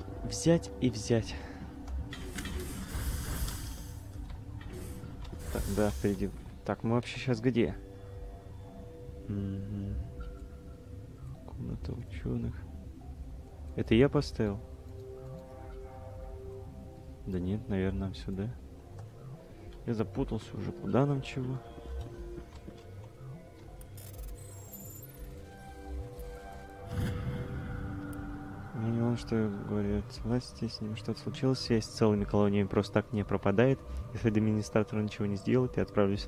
все взять и взять. Так, да, впереди. Так, мы вообще сейчас где? Комната ученых. Это я поставил? Да нет, наверное, нам сюда. Я запутался уже. Куда нам чего? Ну, не он что говорят. Власти, с ним что-то случилось. Связь с целыми колониями просто так не пропадает. Если администратор ничего не сделает, я отправлюсь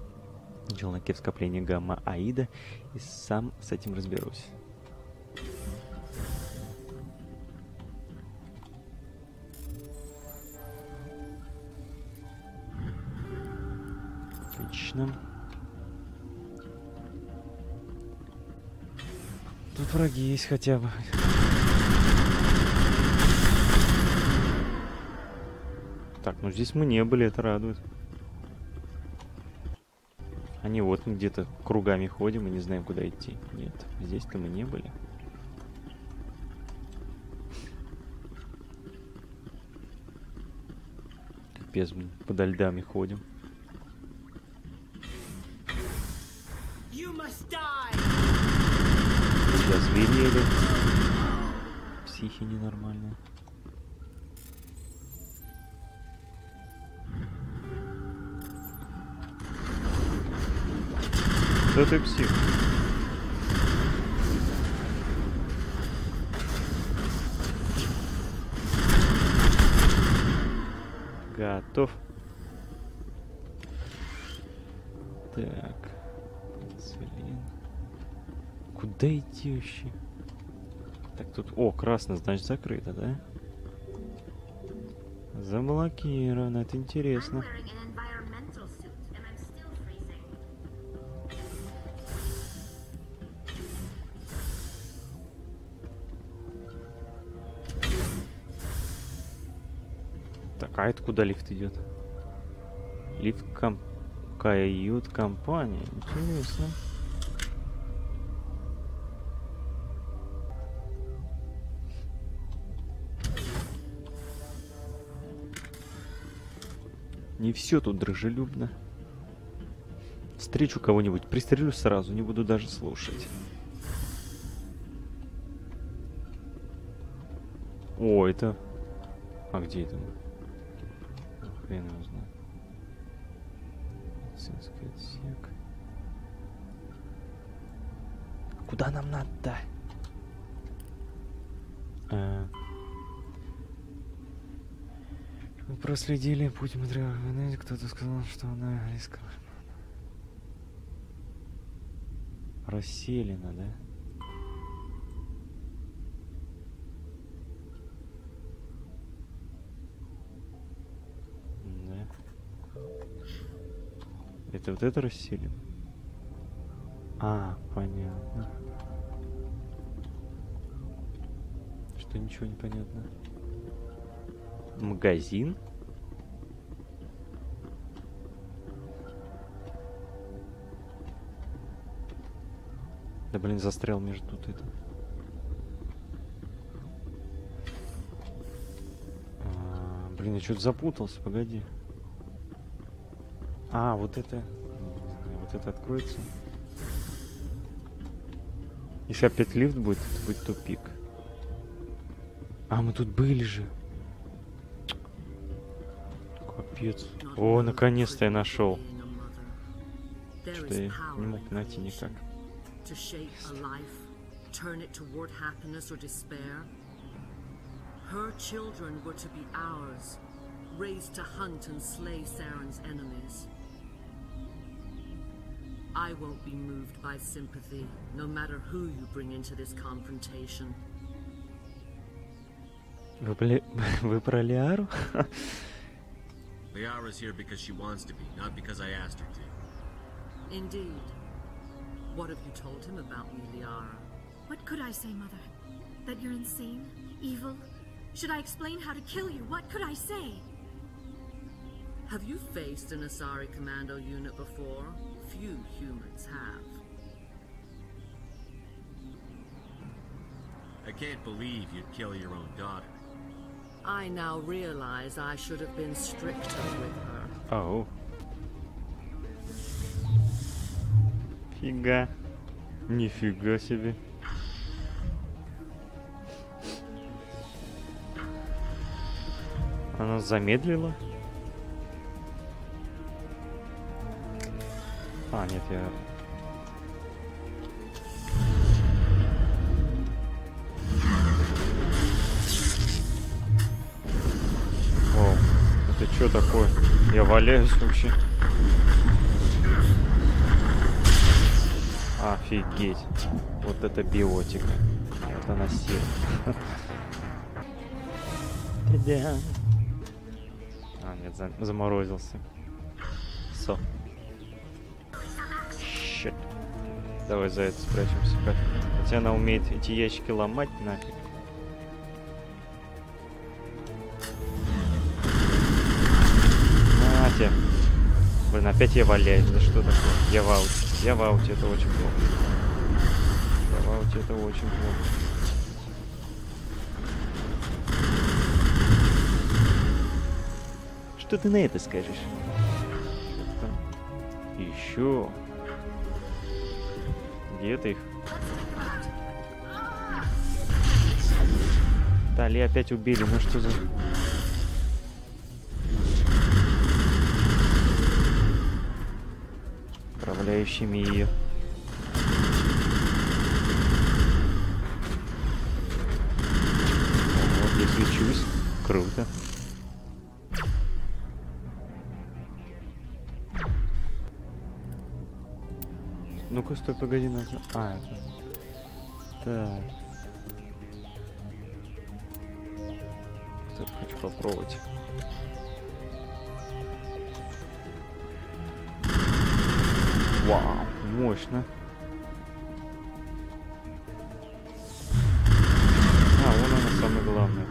в челноке в скопление Гамма-Аида и сам с этим разберусь. Отлично. Тут враги есть хотя бы. Так, ну здесь мы не были, это радует. А не вот мы где-то кругами ходим и не знаем, куда идти. Нет, здесь-то мы не были. Капец, блин, подо льдами ходим. Озверели. Психи ненормальные. Да ты псих. Готов. Так. Пенициллин. Куда идти вообще? Так, тут... О, красный, значит, закрыто, да? Заблокировано, это интересно. Так, а это куда лифт идет? Лифт кают-компания. Интересно. Не все тут дружелюбно. Встречу кого-нибудь, пристрелю сразу, не буду даже слушать. О, это... А где это? Хрен его знает. Медицинский отсек. Куда нам надо? Мы проследили путь материала. Кто-то сказал, что она искала. Расселена, да? Да. Это вот это расселено? А, понятно. Что ничего не понятно. Магазин? Да блин, застрял между тут это. Блин, я что-то запутался, погоди. А, вот это откроется. Если опять лифт будет, это будет тупик. А, мы тут были же. Капец. О, наконец-то я нашел. Что я не мог найти никак. I won't be moved by sympathy, no matter who you bring into this confrontation. Вы про Лиару? Liara's here because she wants to be, not because I asked her to. Indeed. What have you told him about me, Liara? What could I say, Mother? That you're insane? Evil? Should I explain how to kill you? What could I say? Have you faced an Asari commando unit before? Few humans have. I can't believe you'd kill your own daughter. I now realize I should have been stricter with her. Ау. Фига. Нифига себе. Она замедлила? А, нет, я... О, это что такое? Я валяюсь вообще. Офигеть. Вот это биотика. Вот она сила. А, нет, заморозился. Со. Щит. Давай за это спрячемся. Хотя она умеет эти ящики ломать нафиг. Натя. Блин, опять я валяюсь. Да что такое? Я в ауте. Я в ауте, это очень плохо. Я в ауте, это очень плохо. Что ты на это скажешь? Еще. Где ты их? Тали опять убили. Ну что за... Управляющими ее. Вот я свечусь. Круто. Ну-ка, стой, погоди, надо... А, это... Так. Кстати, хочу попробовать. Вау, мощно. А, вон она самое главное.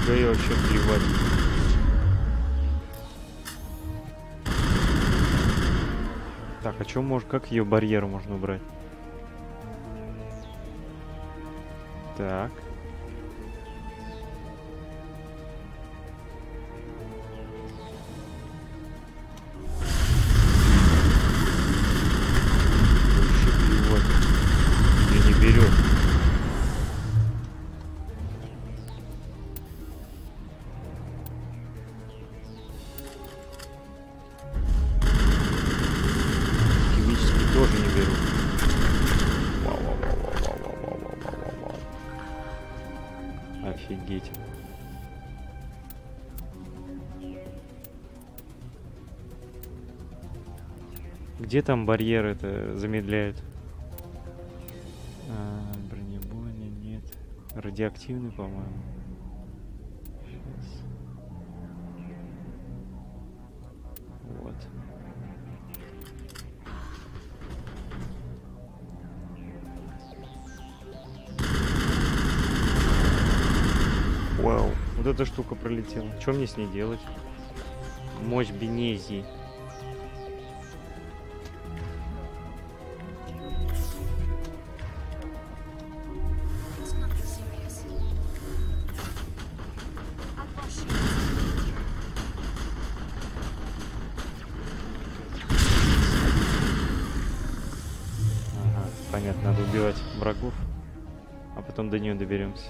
Да я вообще плевать. Так, а чё может, как ее барьер можно убрать? Так. Вообще плевать. Ее не берет. Тоже не беру. Вау. Офигеть. Где там барьеры-то замедляют? Бронебойный нет. Радиоактивный, по-моему. Сейчас. Вот. Вау, вот эта штука пролетела. Что мне с ней делать? Мощь Бенезии. Ага, понятно, надо убивать врагов, а потом до нее доберемся.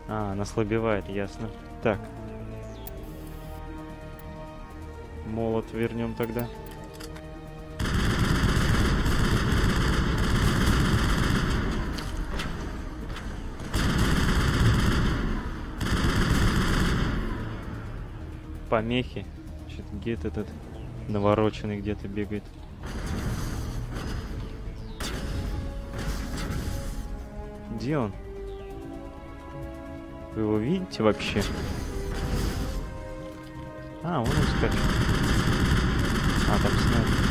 А, она слабевает, ясно. Так. Молот вернем тогда. Помехи. Где-то этот навороченный где-то бегает. Где он? Вы его видите вообще? А, вон он скачет. А, там снайпер.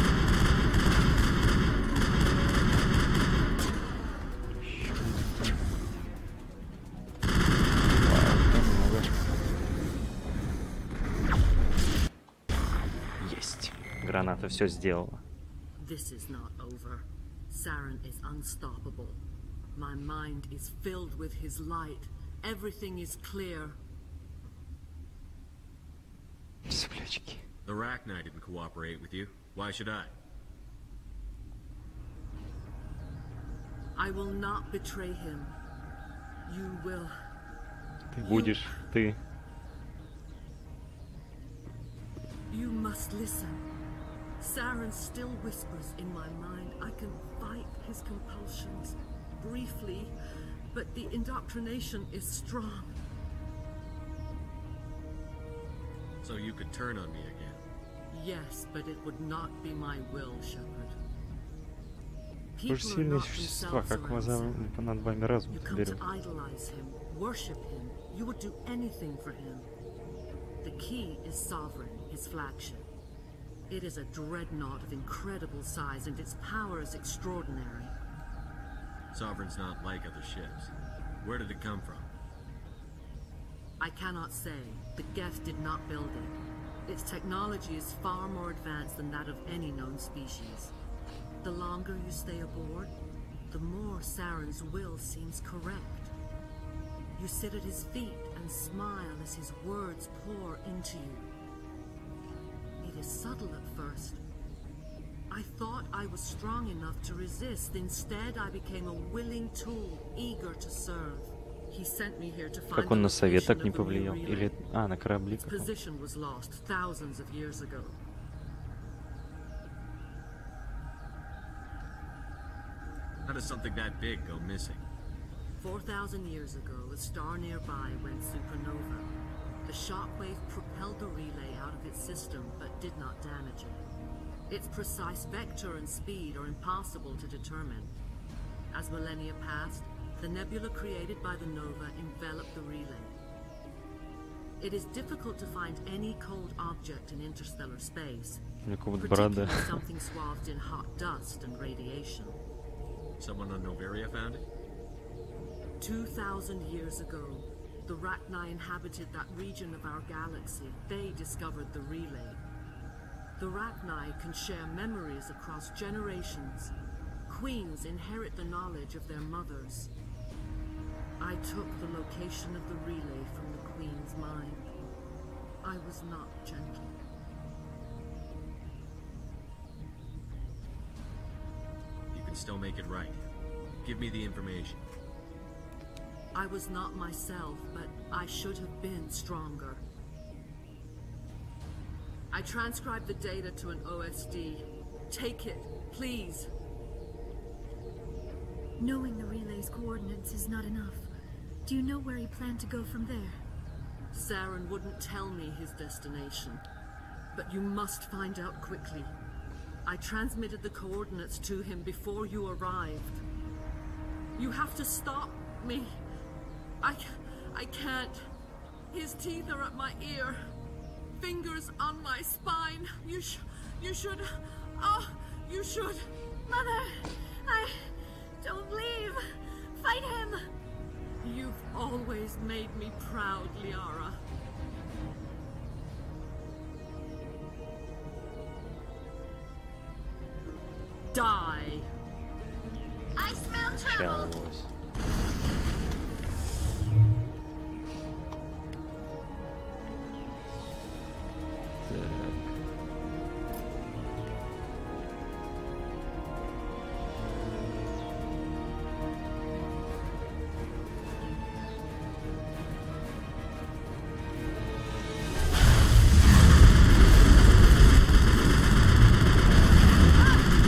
граната все сделала. This is not over. Saren is unstoppable. My mind is filled with his light. Everything is clear. Соплячки. The Rachni didn't cooperate with you. Why should I? I will not betray him. You will. Ты будешь, ты. You must listen. Saren still whispers in my mind. I can fight his compulsions briefly, but the indoctrination is strong. So you could turn on me again. Yes, but it would not be my will, Shepard. Вы же сильные существа, как над вами разум You come берет. to idolize him, worship him. You would do anything for him. The key is Sovereign, his flagship. It is a dreadnought of incredible size, and its power is extraordinary. Sovereign's not like other ships. Where did it come from? I cannot say. The Geth did not build it. Its technology is far more advanced than that of any known species. The longer you stay aboard, the more Saren's will seems correct. You sit at his feet and smile as his words pour into you. It is subtle at first. I thought I was strong enough to resist. Instead, I became a willing tool, eager to serve. He sent me here to find Как он на the совет location так of не the new повлиял? relay. Или... А, на корабли. Its position was lost thousands of years ago. How does something that big go missing? 4,000 years ago, a star nearby went supernova. The shockwave propelled the relay out of its system, but did not damage it. Its precise vector and speed are impossible to determine. As millennia passed, the nebula created by the nova enveloped the relay. It is difficult to find any cold object in interstellar space, particularly something swathed in hot dust and radiation. Someone on Noveria found it? 2,000 years ago, the Rachni inhabited that region of our galaxy. They discovered the relay. The Rachni can share memories across generations. Queens inherit the knowledge of their mothers. I took the location of the relay from the Queen's mind. I was not gentle. You can still make it right. Give me the information. I was not myself, but I should have been stronger. I transcribed the data to an OSD. Take it, please. Knowing the relay's coordinates is not enough. Do you know where he planned to go from there? Saren wouldn't tell me his destination, but you must find out quickly. I transmitted the coordinates to him before you arrived. You have to stop me. I can't. His teeth are at my ear. Fingers on my spine. You should. Oh, you should. Mother! Don't leave! Fight him! You've always made me proud, Liara. Die! I smell trouble! Началось.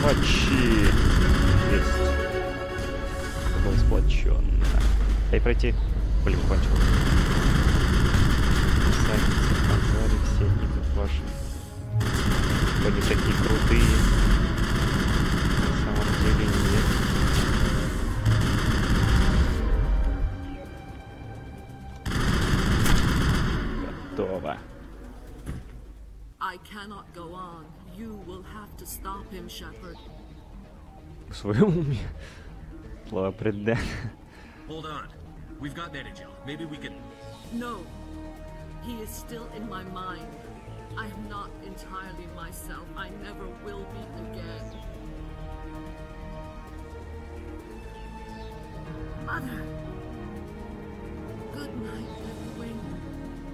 Мочи! Есть. Было сплоченно. Дай пройти. Блин, кончил. Сами показали все идут ваши. Они такие крутые. На самом деле нет. Готово. I cannot go on. You will have to stop him, Shepard. В своем уме. Слово предать. Hold on. We've got Metagel. Maybe we can... No. He is still in my mind. I'm not entirely myself. I never will be again. Mother. Good night, little wing.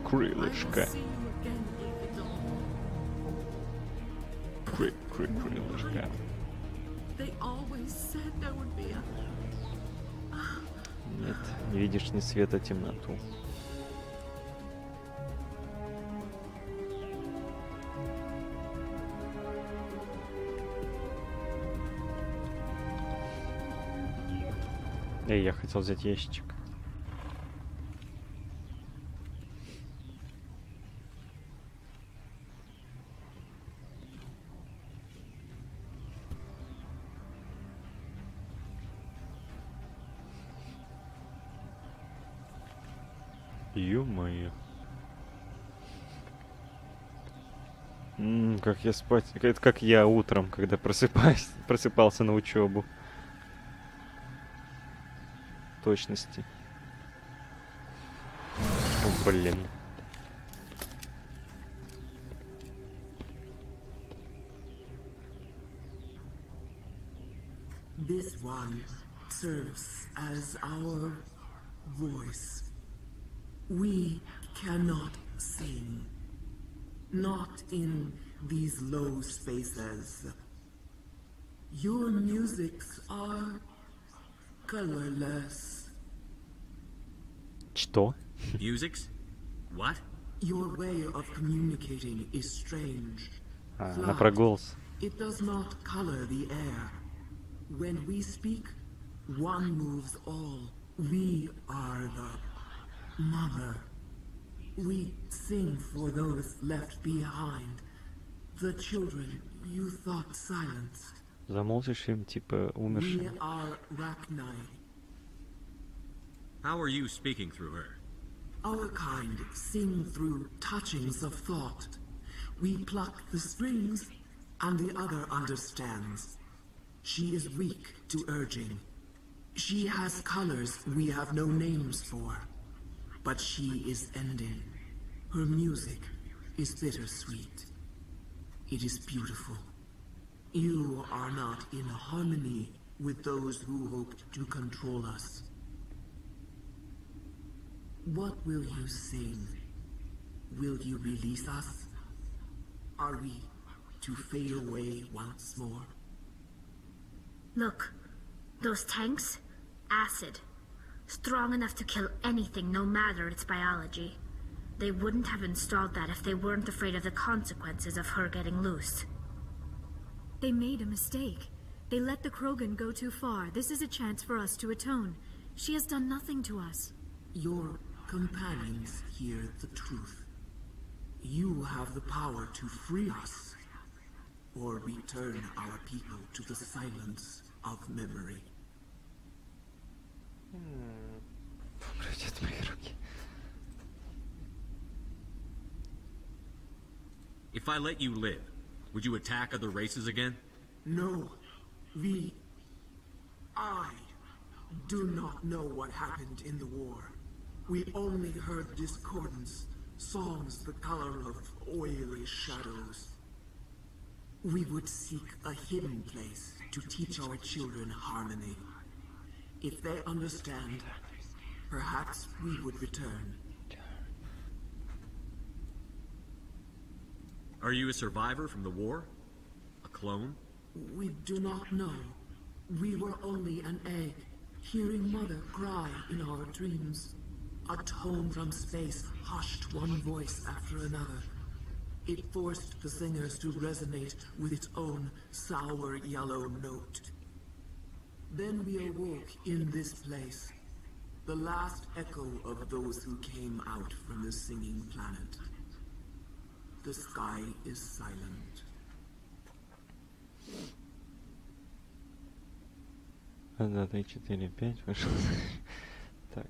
Крылышко. I will see you again, baby doll. Крылышко. They always said there would be a... Нет, не видишь ни света, темноту. Эй, я хотел взять ящичек. Ё-моё. Как я спать... Это как я утром, когда просыпался на учебу. Точности. О, блин. This one serves as our voice. We cannot sing. Not in these low spaces. Your musics are colorless. Что? Musics? What? Your way of communicating is strange. Она про голос. It does not color the air. When we speak, one moves all. We are the mother. We sing for those left behind. The children you thought silenced. Замолчишь им, типа, We умершим. are Rachni. How are you speaking through her? Our kind sing through touchings of thought. We pluck the strings, and the other understands. She is weak to urging. She has colors we have no names for. But she is ending. Her music is bittersweet. It is beautiful. You are not in harmony with those who hoped to control us. What will you sing? Will you release us? Are we to fade away once more? Look, those tanks? Acid. Strong enough to kill anything, no matter its biology. They wouldn't have installed that if they weren't afraid of the consequences of her getting loose. They made a mistake. They let the Krogan go too far. This is a chance for us to atone. She has done nothing to us. Your companions hear the truth. You have the power to free us, or return our people to the silence of memory. Пройдет мои руки. If I let you live, would you attack other races again? No, I do not know what happened in the war. We only heard discordance, songs the color of oily shadows. We would seek a hidden place to teach our children harmony. If they understand, perhaps we would return. Are you a survivor from the war? A clone? We do not know. We were only an egg, hearing Mother cry in our dreams. A tone from space hushed one voice after another. It forced the singers to resonate with its own sour yellow note. Then we awoke in this place, the last echo of those who came out from the singing planet. The sky is silent. 1, 2, 3, 4, 5 вышел. Так.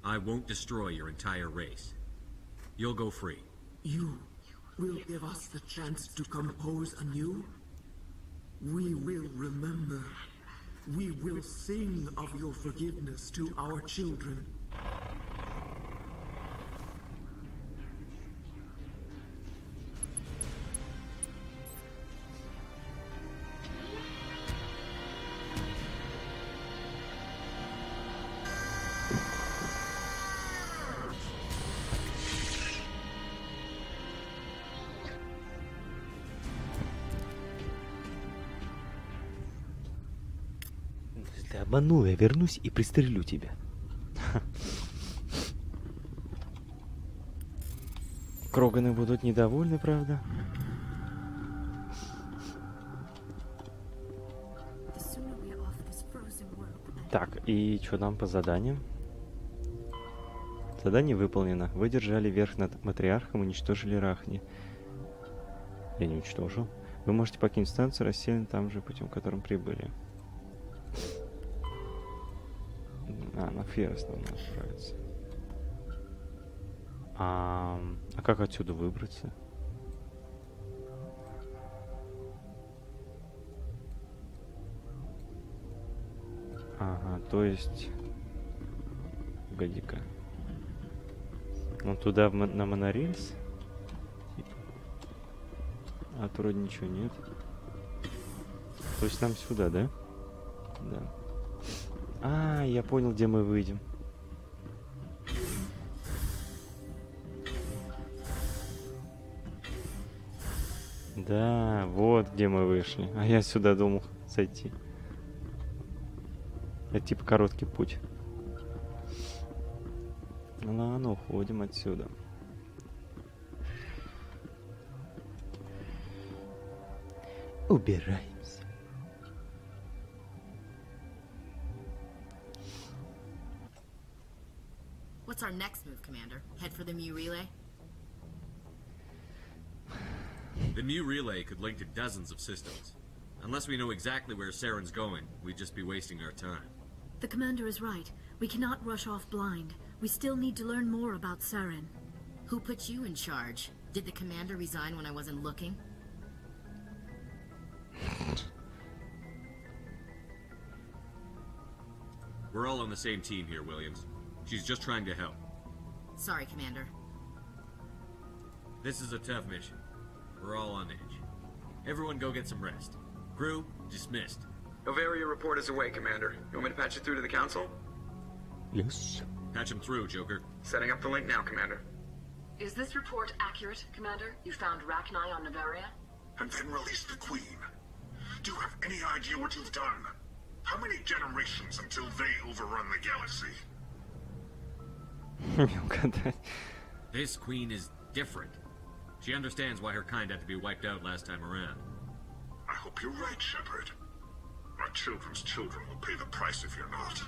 I won't destroy your entire race. You'll go free. You will give us the chance to compose anew? We will remember. We will sing of your forgiveness to our children. обманул, я вернусь и пристрелю тебя. Кроганы будут недовольны, правда? Так, и что там по заданию? Задание выполнено. Вы держали верх над матриархом и уничтожили Рахни. Я не уничтожил. Вы можете покинуть станцию, расселены там же путем, которым прибыли. На Феррес нам надо отправиться. А как отсюда выбраться? Ага, то есть... Погоди-ка. Ну туда на монорельс? А то вроде ничего нет. То есть нам сюда, да? Да. А, я понял, где мы выйдем. Да, вот где мы вышли. А я сюда думал зайти. Это типа короткий путь. Ладно, уходим отсюда. Убираемся. What's our next move, Commander? Head for the Mu relay? The Mu relay could link to dozens of systems. Unless we know exactly where Saren's going, we'd just be wasting our time. The commander is right. We cannot rush off blind. We still need to learn more about Saren. Who put you in charge? Did the commander resign when I wasn't looking? We're all on the same team here, Williams. She's just trying to help. Sorry, Commander. This is a tough mission. We're all on edge. Everyone go get some rest. Crew, dismissed. Novaria report is away, Commander. You want me to patch it through to the Council? Yes. Patch him through, Joker. Setting up the link now, Commander. Is this report accurate, Commander? You found Rachni on Novaria? And then released the Queen. Do you have any idea what you've done? How many generations until they overrun the galaxy? This Queen is different. She understands why her kind had to be wiped out last time around. I hope you're right, Shepard. Our children's children will pay the price if you're not.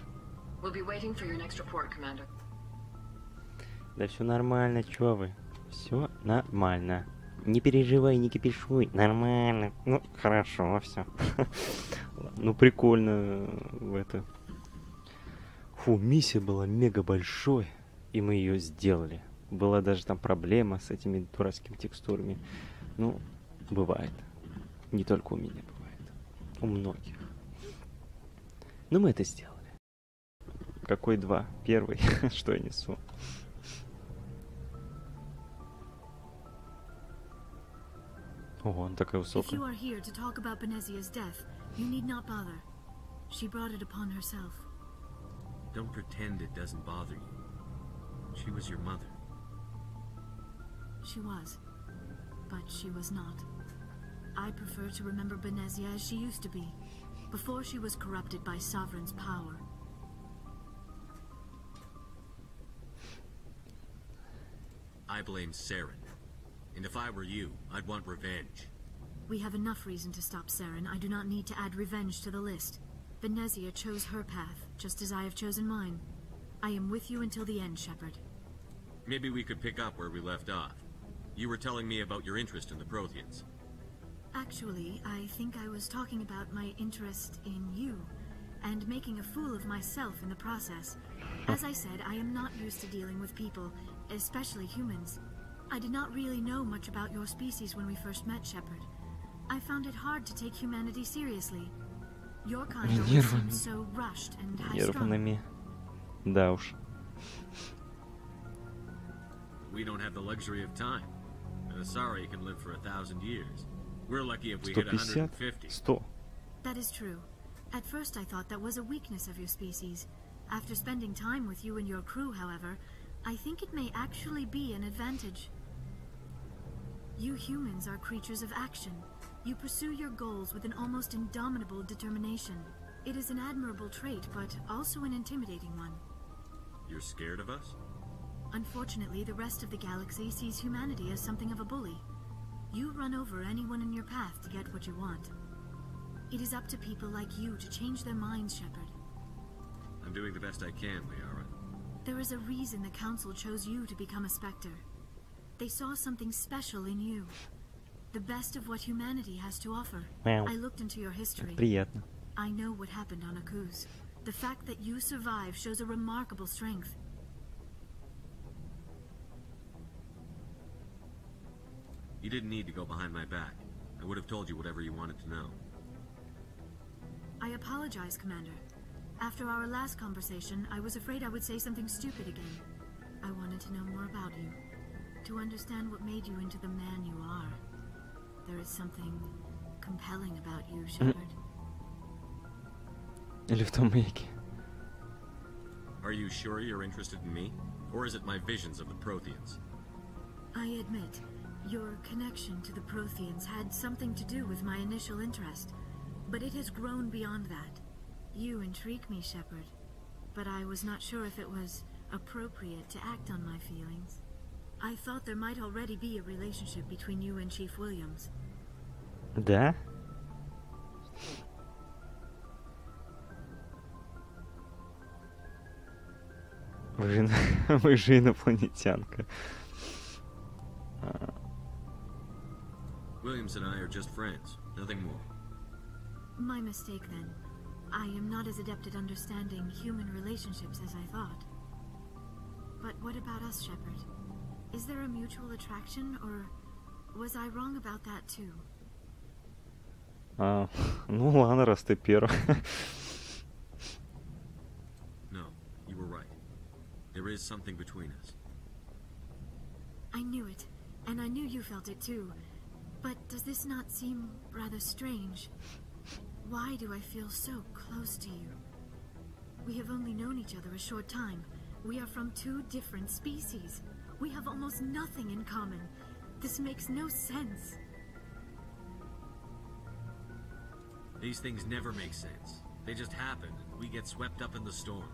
We'll be waiting for your next report, Commander. Да все нормально, чё вы? Все нормально. Не переживай, не кипишуй. Нормально. Ну, хорошо, все. Ну, прикольно в это. Фу, миссия была мега большой, и мы ее сделали. Была даже там проблема с этими дурацкими текстурами. Ну, бывает. Не только у меня бывает. У многих. Но мы это сделали. Какой два? Первый. Что я несу? Ого, он такая высокая. If you are here to talk about Benezia's death, you need not bother. She brought it upon herself. Don't pretend it doesn't bother you. She was your mother. She was. But she was not. I prefer to remember Benezia as she used to be, before she was corrupted by Sovereign's power. I blame Saren. And if I were you, I'd want revenge. We have enough reason to stop Saren. I do not need to add revenge to the list. Benezia chose her path, just as I have chosen mine. I am with you until the end, Shepard. Maybe we could pick up where we left off. You were telling me about your interest in the Protheans. Actually, I think I was talking about my interest in you, and making a fool of myself in the process. As I said, I am not used to dealing with people, especially humans. I did not really know much about your species when we first met, Shepard. I found it hard to take humanity seriously. Your kind always seems so rushed and high-strung. Да уж. We don't have the luxury of time. Asari can live for 1,000 years. We're lucky if we hit 150. 100. That is true. At first I thought that was a weakness of your species. After spending time with you and your crew, however, I think it may actually be an advantage. You humans are creatures of action. You pursue your goals with an almost indomitable determination. It is an admirable trait, but also an intimidating one. You're scared of us? Unfortunately, the rest of the galaxy sees humanity as something of a bully. You run over anyone in your path to get what you want. It is up to people like you to change their minds, Shepard. I'm doing the best I can, Liara. There is a reason the Council chose you to become a Spectre. They saw something special in you. The best of what humanity has to offer. Wow. I looked into your history. Приятно. I know what happened on Akuz. The fact that you survived shows a remarkable strength. You didn't need to go behind my back. I would have told you whatever you wanted to know. I apologize, Commander. After our last conversation, I was afraid I would say something stupid again. I wanted to know more about you. To understand what made you into the man you are. There is something compelling about you, Shepard. Или в том маяке. Are you sure you're interested in me? Or is it my visions of the Protheans? I admit, your connection to the Protheans had something to do with my initial interest. But it has grown beyond that. You intrigue me, Shepard. But I was not sure if it was appropriate to act on my feelings. I thought there might already be a relationship between you and Chief Williams. Да? Вы же инопланетянка. Williams and I are just friends, nothing more. My mistake then. I am not as adept at understanding human relationships as I thought. But what about us, Shepard? Is there a mutual attraction, or was I wrong about that too? Ну ладно, раз ты первый. No, you were right. There is something between us. I knew it, and I knew you felt it too. But does this not seem rather strange? Why do I feel so close to you? We have only known each other a short time. We are from two different species. We have almost nothing in common. This makes no sense. These things never make sense. They just happen, and we get swept up in the storm.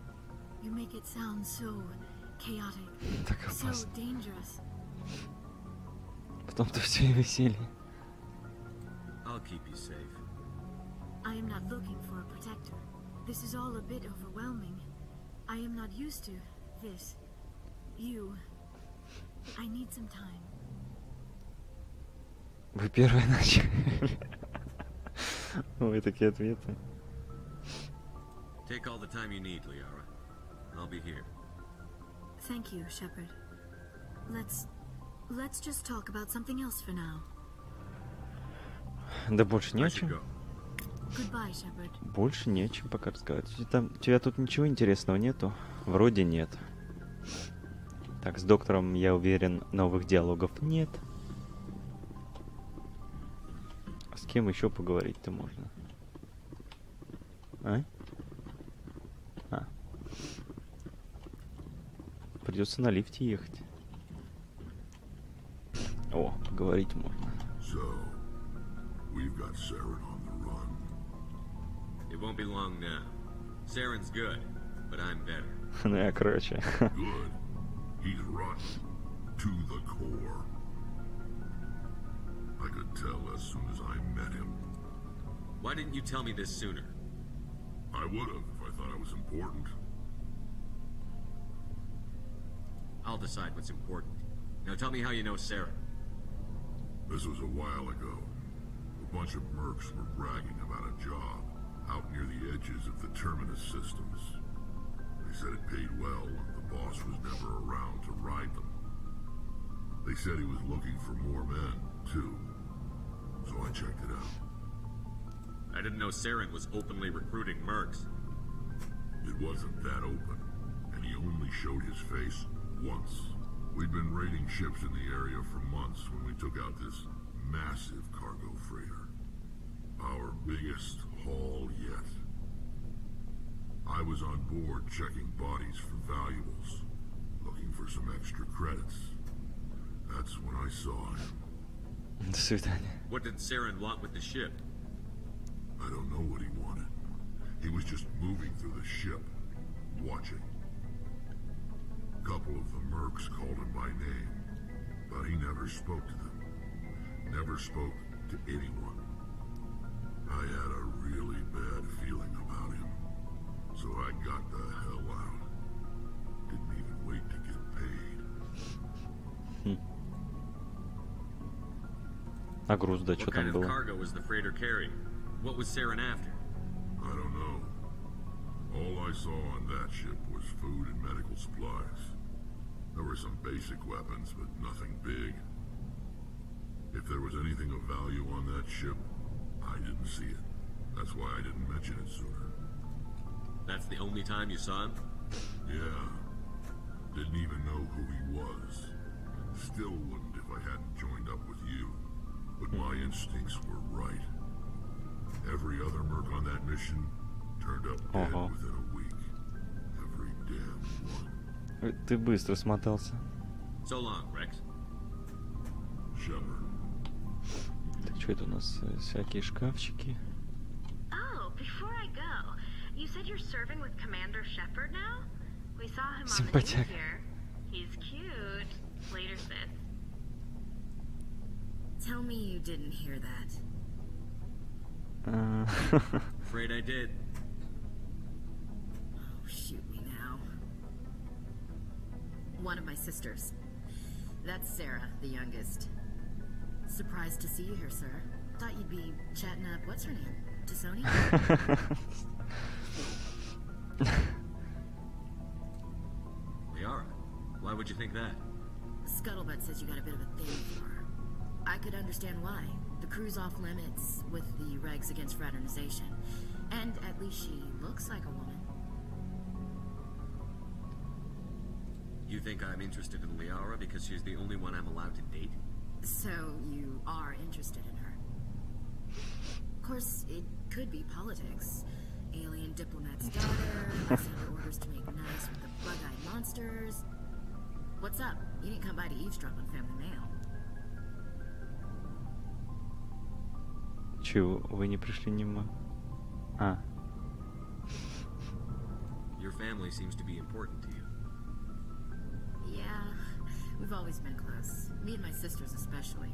You make it sound so chaotic, so dangerous. Потом-то все и веселье. I'll keep you safe. I am not looking for a protector. This is all a bit overwhelming. I am not used to this. You. I need some time. Вы первые начали. Ой, такие ответы. Take all the time you need, Liara. I'll be here. Thank you, Shepard. Let's just talk about something else for now. Да больше не о чем. Goodbye, Shepard. Больше не о чем пока рассказать. У тебя тут ничего интересного нету? Вроде нет. Так, с доктором, я уверен, новых диалогов нет. А с кем еще поговорить-то можно? Придется на лифте ехать. О, поговорить можно. So, we've got Saren on the run. It won't be long now. Saren's good, but I'm better. Ну я короче. Good. He's rotten to the core. I could tell as soon as I met him. Why didn't you tell me this sooner? I would have if I thought I was important. I'll decide what's important. Now tell me how you know Saren. This was a while ago. A bunch of mercs were bragging about a job out near the edges of the Terminus systems. They said it paid well and the boss was never around to ride them. They said he was looking for more men, too. So I checked it out. I didn't know Saren was openly recruiting mercs. It wasn't that open, and he only showed his face once. We'd been raiding ships in the area for months when we took out this massive cargo freighter. Our biggest haul yet. I was on board checking bodies for valuables, looking for some extra credits. That's when I saw him. До свидания. What did Saren want with the ship? I don't know what he wanted. He was just moving through the ship, watching. A couple of the mercs called him by name, but he never spoke to them. Never spoke to anyone. I had a really bad feeling about him, so I got the hell out. Didn't even wait to get paid. А груз, да, что What там kind of было? cargo was the freighter carrying? What was Saren after? I don't know. All I saw on that ship was food and medical supplies. There were some basic weapons, but nothing big. If there was anything of value on that ship, I didn't see it. That's why I didn't mention it sooner. That's the only time you saw him? Yeah. Didn't even know who he was. Still wouldn't if I hadn't joined up with you. But my instincts were right. Every other merc on that mission turned up dead within a week. Every damn one. Ты быстро смотался. So long, Rex. Shepard. Так, что это у нас? Всякие шкафчики. Oh, before I go, you said you're serving with Commander Shepard now? We saw him on the news here. He's cute. Later, sis. Tell me you didn't hear that. Afraid I did. Oh, shoot me now. One of my sisters. That's Sarah, the youngest. Surprised to see you here, sir. Thought you'd be chatting up, what's her name? T'Soni? Liara, why would you think that? Scuttlebutt says you got a bit of a thing for her. I could understand why. The crew's off limits with the regs against fraternization. And at least she looks like a woman. You think I'm interested in Liara because she's the only one I'm allowed to date? So you are interested in her. Of course, it could be politics. Alien diplomat's daughter, lets her orders to make nice with the bug-eyed monsters. What's up? You didn't come by to eavesdrop on Family Mail. Чего? Вы не пришли мимо? А. Your family seems to be important to you. Yeah, we've always been close. Me and my sisters especially.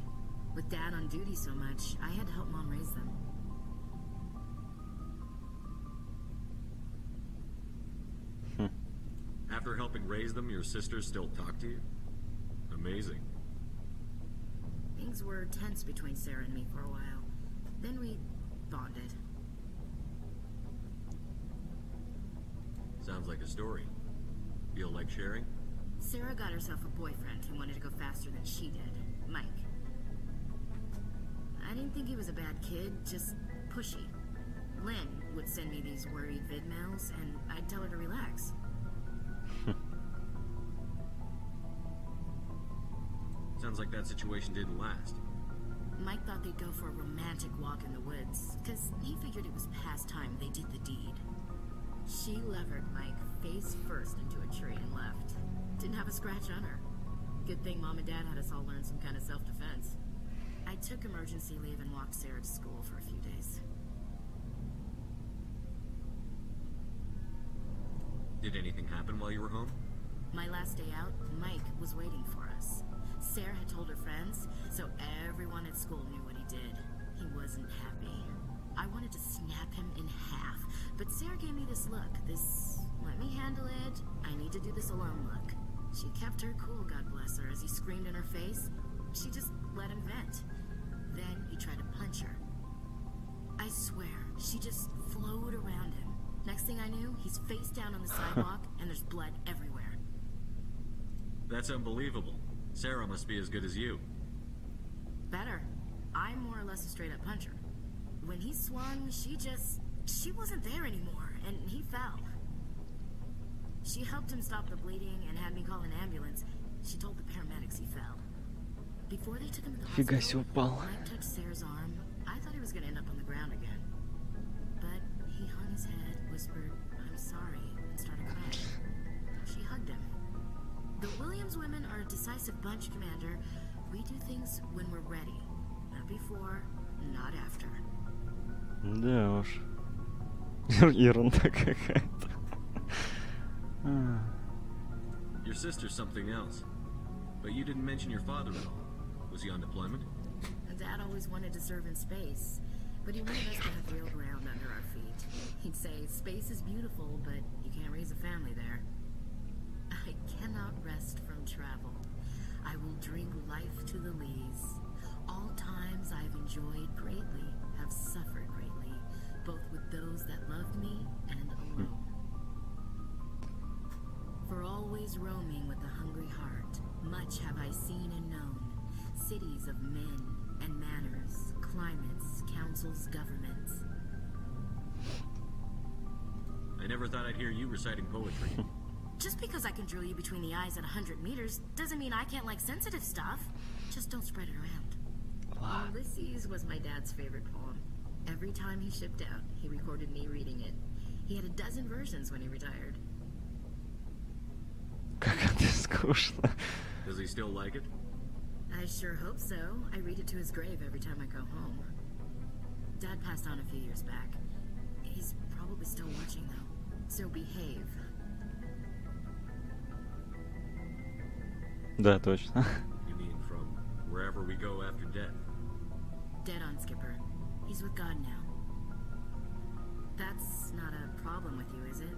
With Dad on duty so much, I had to help Mom raise them. After helping raise them, your sisters still talk to you? Amazing. Things were tense between Sarah and me for a while. Then we bonded. Sounds like a story. Feel like sharing? Sarah got herself a boyfriend who wanted to go faster than she did, Mike. I didn't think he was a bad kid, just pushy. Lynn would send me these worried vid mails, and I'd tell her to relax. Sounds like that situation didn't last. Mike thought they'd go for a romantic walk in the woods, because he figured it was past time they did the deed. She levered Mike face first into a tree and left. Didn't have a scratch on her. Good thing Mom and Dad had us all learn some kind of self-defense. I took emergency leave and walked Sarah to school for a few days. Did anything happen while you were home? My last day out, Mike was waiting for us. Sarah had told her friends, so everyone at school knew what he did. He wasn't happy. I wanted to snap him in half, but Sarah gave me this look, this let me handle it, I need to do this alone look. She kept her cool, God bless her, as he screamed in her face. She just let him vent. Then he tried to punch her. I swear, she just flowed around him. Next thing I knew, he's face down on the sidewalk and there's blood everywhere. That's unbelievable. Sarah must be as good as you. Better. I'm more or less a straight-up puncher. When he swung, she wasn't there anymore, and he fell. She helped him stop the bleeding and had me call an ambulance. She told the paramedics he fell. Before they took him to the hospital, Mike touched Sarah's arm. I thought he was going to end up on the ground again. But he hung his head, whispered, "I'm sorry," and started crying. She hugged him. The Williams women are a decisive bunch, Commander. We do things when we're ready. Not before, not after. Да уж. Ерунда какая-то. Your sister's something else. But you didn't mention your father at all. Was he on deployment? Dad always wanted to serve in space, but he wanted us to have real ground under our feet. He'd say, space is beautiful, but you can't raise a family there. I cannot rest from travel. I will drink life to the lees. All times I've enjoyed greatly, have suffered greatly, both with those that loved me and alone. For always roaming with a hungry heart, much have I seen and known, cities of men and manners, climates, councils, governments. I never thought I'd hear you reciting poetry. Just because I can drill you between the eyes at 100 meters doesn't mean I can't like sensitive stuff. Just don't spread it around. Ulysses was my dad's favorite poem. Every time he shipped out, he recorded me reading it. He had a dozen versions when he retired. Как это скучно. Does he still like it? I sure hope so. I read it to his grave every time I go home. Dad passed on a few years back. He's probably still watching though. So behave. Да, точно. You mean from wherever we go after death? Dead on, Skipper. He's with God now. That's not a problem with you, is it?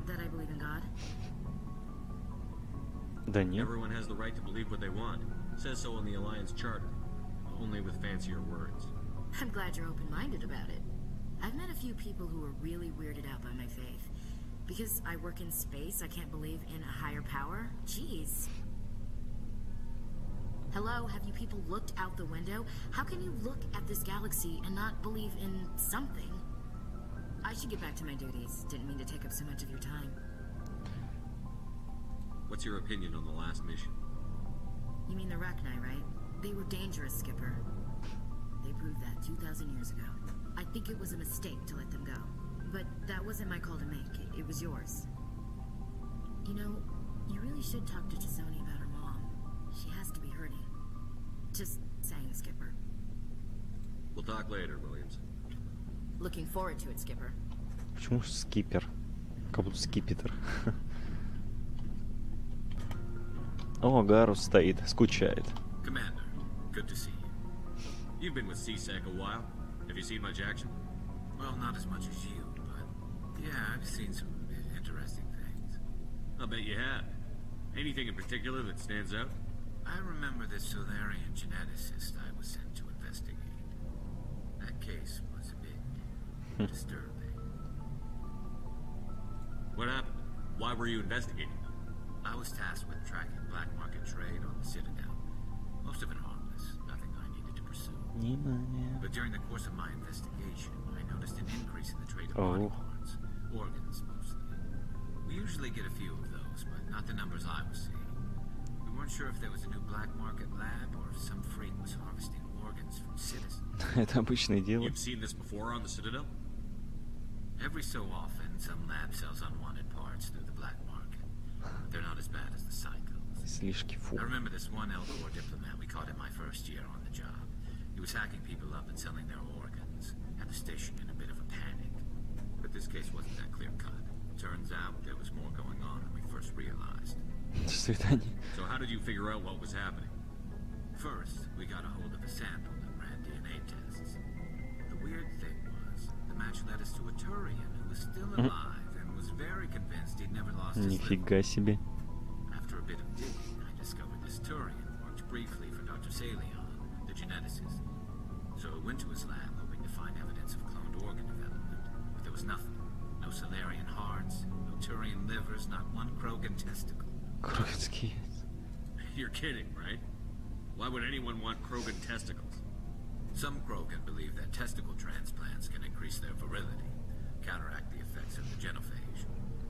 That I believe in God? Да нет. Everyone has the right to believe what they want. Says so in the Alliance Charter. Only with fancier words. I'm glad you're open-minded about it. I've met a few people who are really weirded out by my faith. Because I work in space, I can't believe in a higher power? Jeez. Hello, have you people looked out the window? How can you look at this galaxy and not believe in something? I should get back to my duties. Didn't mean to take up so much of your time. What's your opinion on the last mission? You mean the Rachni, right? They were dangerous, Skipper. They proved that 2,000 years ago. I think it was a mistake to let them go. But that wasn't my call to make. It was yours. You know, you really should talk to T'Soni about her mom. She has to be hurting. Just saying, Skipper. We'll talk later, Williams. Looking forward to it, Skipper. Почему скипер? Как будто скипетр. О, Гарус стоит, скучает. Commander, good to see you. You've been with CSEC a while. Have you seen much action? Well, not as much as you, but yeah, I've seen some interesting things. I'll bet you have. Anything in particular that stands out? I remember this Solarian geneticist I was sent to investigate. That case was a bit disturbing. What happened? Why were you investigating? I was tasked with tracking black market trade on the Citadel. Most of it harmless, nothing I needed to pursue. But during the course of my investigation, I noticed an increase in the trade of body parts, organs mostly. We usually get a few of those, but not the numbers I was seeing. We weren't sure if there was a new black market lab or if some freak was harvesting organs from citizens. Это обычное дело. You've seen this before on the Citadel? Every so often, some lab sells unwanted parts through the black market. But they're not as bad as the cycles. Слишком фу. I remember this one Eldor diplomat we caught in my first year on the job. He was hacking people up and selling their organs. Had the station in a bit of a panic. But this case wasn't that clear-cut. Turns out there was more going on than we first realized. До свидания. So how did you figure out what was happening? First, we got a hold of a sample and ran DNA tests. The weird thing was, the match led us to a Turian who was still alive and was very convinced he'd never lost his Нифига себе. After a bit of digging, I discovered this Turian worked briefly for Dr. Salion, the geneticist. So I went to his lab hoping to find evidence of cloned organ development, but there was nothing. No Solarian hearts, no Turian livers, not one Krogan testicle. Kroganский. You're kidding, right? Why would anyone want Krogan testicles? Some Krogan believe that testicle transplants can increase their virility, counteract the effects of the genophage.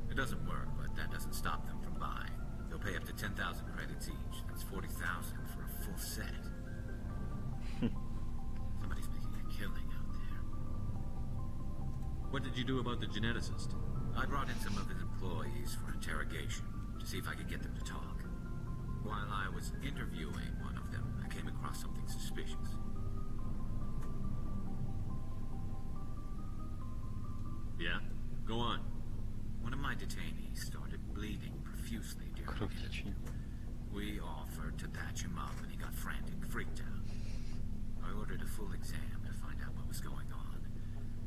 It doesn't work, but that doesn't stop them from buying. They'll pay up to 10,000 credits each. That's 40,000 for a full set. Somebody's making a killing out there. What did you do about the geneticist? I brought in some of his employees for interrogation to see if I could get them to talk. While I was interviewing one of them, I came across something suspicious. Yeah? Go on. One of my detainees started bleeding profusely during the interview. We offered to patch him up and he got frantic, freaked out. I ordered a full exam to find out what was going on.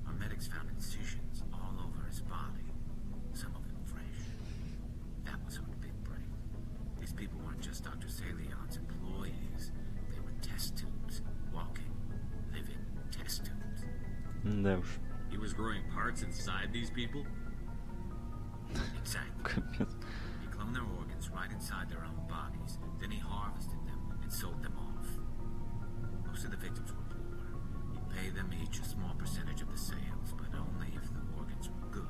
Our medics found incisions all over his body, some of them fresh. That was our big break. These people weren't just Dr. Salion's employees. They were test tubes, walking, living test tubes. He was growing parts inside these people? Exactly. He cloned their organs right inside their own bodies. Then he harvested them and sold them off. Most of the victims were poor. He'd pay them each a small percentage of the sales, but only if the organs were good.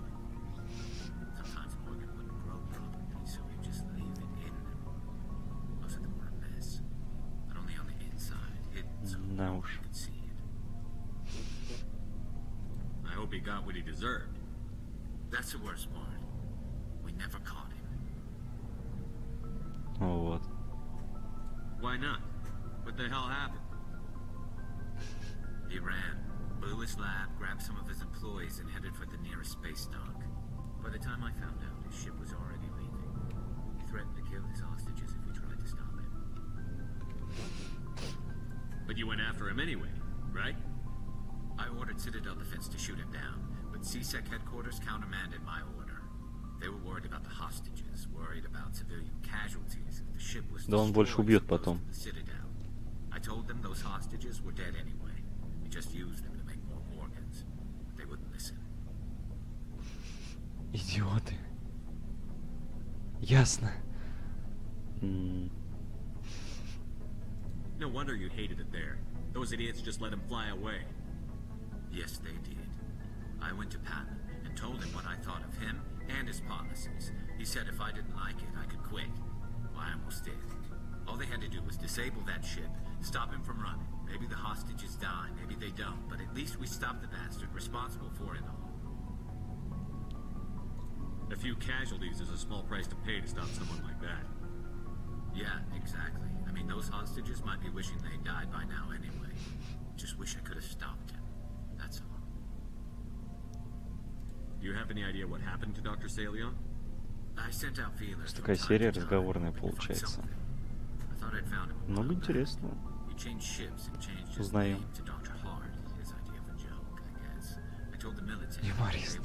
Sometimes an organ wouldn't grow properly, so he'd just leave it in them. Most of them were a mess, but only on the inside, hidden so no one could see it. I hope he got what he deserved. That's the worst part. We never caught him. Oh, what? Why not? What the hell happened? He ran, blew his lab, grabbed some of his employees, and headed for the nearest space dock. By the time I found out, his ship was already leaving. He threatened to kill his hostages if we tried to stop him. But you went after him anyway, right? I ordered Citadel Defense to shoot him down, but CSEC headquarters countermanded my order. They were worried about the hostages, worried about civilian casualties. If the ship was Да он больше убьет потом. I told them those hostages were dead anyway. We just used them to make more organs. But they wouldn't listen. Идиоты. Ясно. No wonder you hated it there. Those idiots just let him fly away. Yes, they did. I went to Patton and told him what I thought of him and his policies. He said if I didn't like it, I could quit. Well, I almost did. All they had to do was disable that ship, stop him from running. Maybe the hostages die, maybe they don't, but at least we stopped the bastard responsible for it all. A few casualties is a small price to pay to stop someone like that. Yeah, exactly. I mean, those hostages might be wishing they died by now anyway. Just wish I could have stopped him. That's all. Do you have any idea what happened to Dr. Salion? I sent out feelers. Такая серия разговорная получается. Много интересного. Узнаем. Юморист.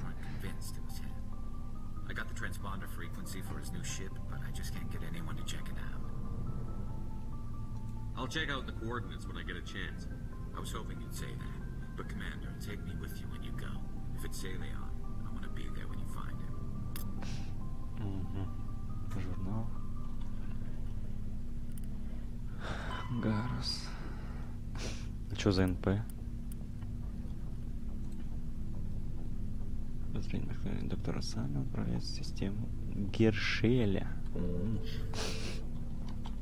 I got the transponder frequency for his new ship, but I just can't get anyone to check it out. I'll check out the coordinates when I get a chance. I was hoping you'd say that. But Commander, take me with you when you go. If it's Salion, I want to be there when you find him. Журнал. Гарус. Что за НП? Воззрение доктора Сана управляет систему Гершеля.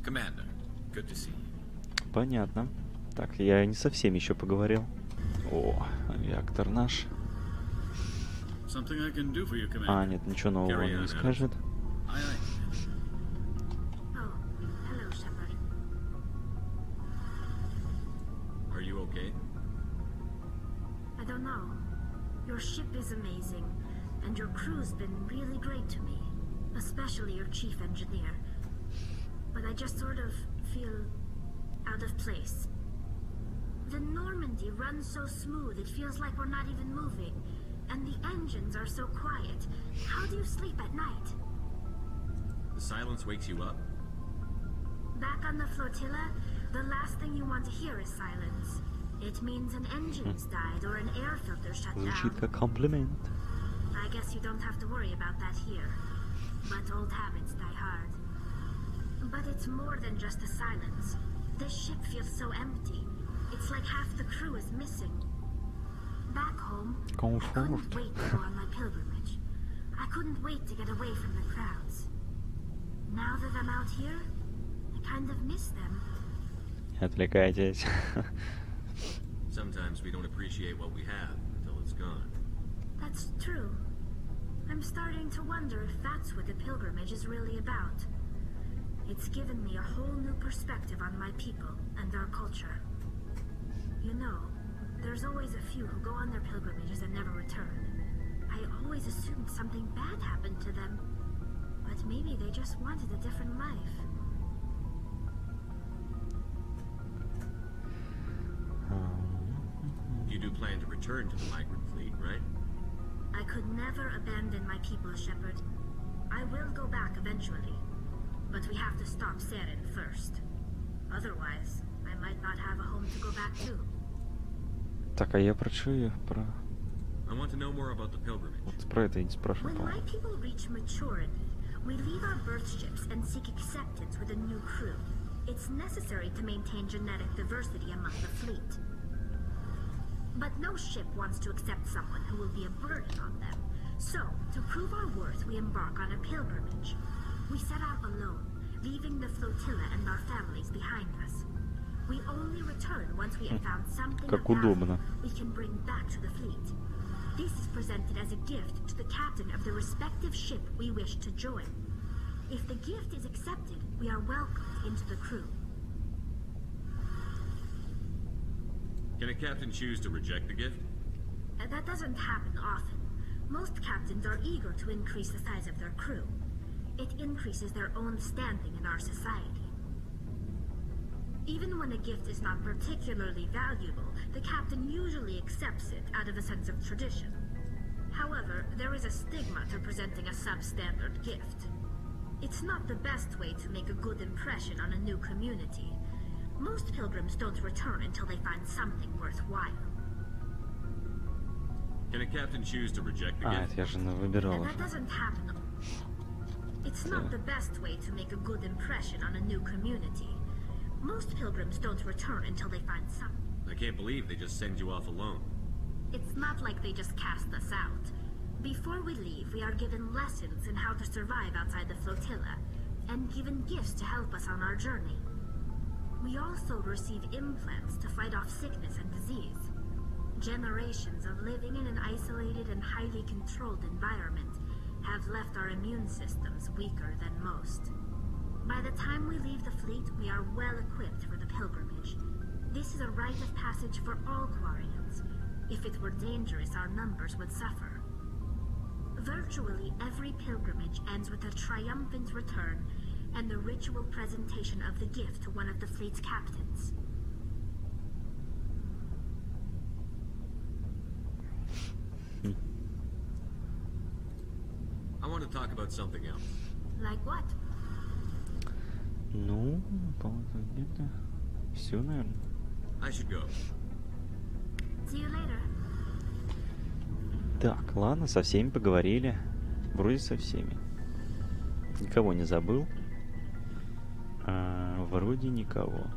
Commander, good to see you. Понятно. Так, я не со всеми еще поговорил. О, авиактор наш. А, нет, ничего нового он не скажет. Your ship is amazing, and your crew's been really great to me, especially your chief engineer. But I just sort of feel out of place. The Normandy runs so smooth it feels like we're not even moving, and the engines are so quiet. How do you sleep at night? The silence wakes you up? Back on the flotilla, the last thing you want to hear is silence. It means an engine's died or an air filter shut down. Звучит как комплимент. I guess you don't have to worry about that here. But old habits die hard. But it's more than just the silence. This ship feels so empty. It's like half the crew is missing. Back home, I couldn't wait to go on my pilgrimage. I couldn't wait to get away from the crowds. Now that I'm out here, I kind of miss them. Отвлекайтесь. Sometimes we don't appreciate what we have until it's gone. That's true. I'm starting to wonder if that's what the pilgrimage is really about. It's given me a whole new perspective on my people and our culture. You know, there's always a few who go on their pilgrimages and never return. I always assumed something bad happened to them. But maybe they just wanted a different life. You do plan to return to the migrant fleet, right? I could never abandon my people, Shepard. I will go back eventually. But we have to stop Saren first. Otherwise, I might not have a home to go back to. Так, а я про что я? Про... I want to know more about the pilgrimage. Вот про это я не спрашивал. When my people reach maturity, we leave our birth ships and seek acceptance with a new crew. It's necessary to maintain genetic diversity among the fleet. But no ship wants to accept someone who will be a burden on them. So, to prove our worth, we embark on a pilgrimage. We set out alone, leaving the flotilla and our families behind us. We only return once we have found something of value we can bring back to the fleet. This is presented as a gift to the captain of the respective ship we wish to join. If the gift is accepted, we are welcomed into the crew. Can a captain choose to reject the gift? That doesn't happen often. Most captains are eager to increase the size of their crew. It increases their own standing in our society. Even when a gift is not particularly valuable, the captain usually accepts it out of a sense of tradition. However, there is a stigma to presenting a substandard gift. It's not the best way to make a good impression on a new community. Most pilgrims don't return until they find something worthwhile. Can a captain choose to reject the gift? Я же выбирал. That doesn't happen. It's not the best way to make a good impression on a new community. Most pilgrims don't return until they find something. I can't believe they just send you off alone. It's not like they just cast us out. Before we leave, we are given lessons in how to survive outside the flotilla, and given gifts to help us on our journey. We also receive implants to fight off sickness and disease. Generations of living in an isolated and highly controlled environment have left our immune systems weaker than most. By the time we leave the fleet, we are well equipped for the pilgrimage. This is a rite of passage for all Quarians. If it were dangerous, our numbers would suffer. Virtually every pilgrimage ends with a triumphant return and the ritual presentation of the gift to one of the fleet's captains. I want to talk about something else. Like what? Ну, по-моему, где-то все, наверное. I should go. See you later. Так, ладно, со всеми поговорили. Вроде со всеми. Никого не забыл. Вроде никого.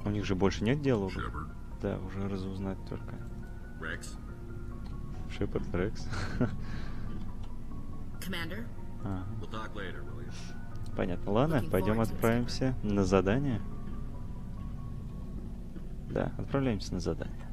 У них же больше нет диалога? Да, уже разузнать только. Рекс? Шепард, Рекс. Commander? We'll talk later, William. Понятно. Ладно, пойдем отправимся на задание. Да, отправляемся на задание.